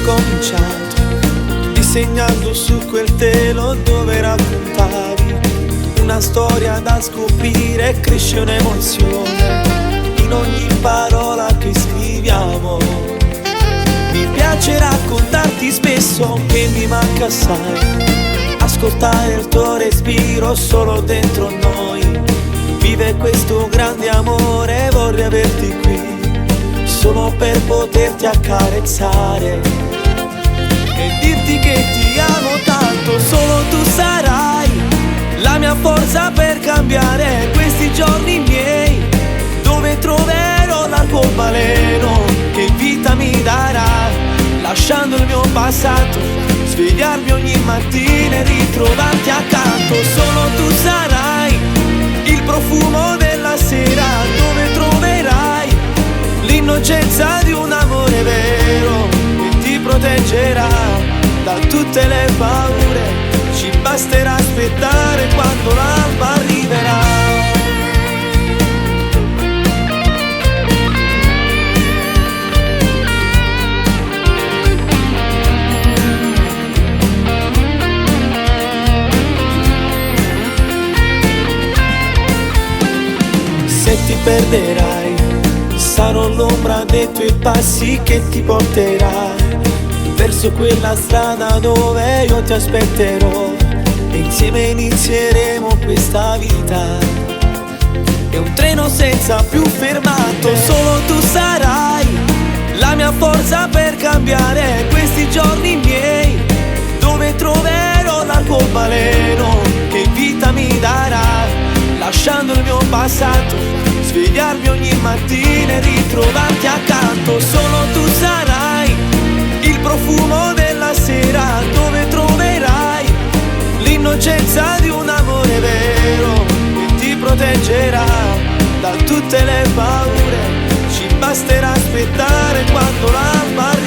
cominciato disegnando su quel telo dove raccontavi una storia da scoprire e cresce un'emozione in ogni parola che scriviamo. Mi piace raccontarti spesso che mi manca assai, ascoltare il tuo respiro solo dentro noi. Vive questo grande amore, vorrei averti qui solo per poterti accarezzare e dirti che ti amo tanto. Solo tu sarai la mia forza per cambiare questi giorni miei, dove troverò l'arcobaleno che vita mi darà, lasciando il mio passato, svegliarmi ogni mattina e ritrovarti accanto. Solo tu sarai il profumo della sera, dove troverai l'innocenza di un amore vero che ti proteggerà da tutte le paure. Ci basterà aspettare quando l'alba arriverà. Se ti perderai, sarò l'ombra dei tuoi passi che ti porterà verso quella strada dove io ti aspetterò e insieme inizieremo questa vita. È un treno senza più fermate. Solo tu sarai la mia forza per cambiare questi giorni miei, dove troverò l'arcobaleno che vita mi darà, lasciando il mio passato, svegliarmi ogni mattina e ritrovarti accanto. Solo tu sarai il profumo della sera, dove troverai l'innocenza di un amore vero che ti proteggerà da tutte le paure. Ci basterà aspettare quando l'alba arriverà.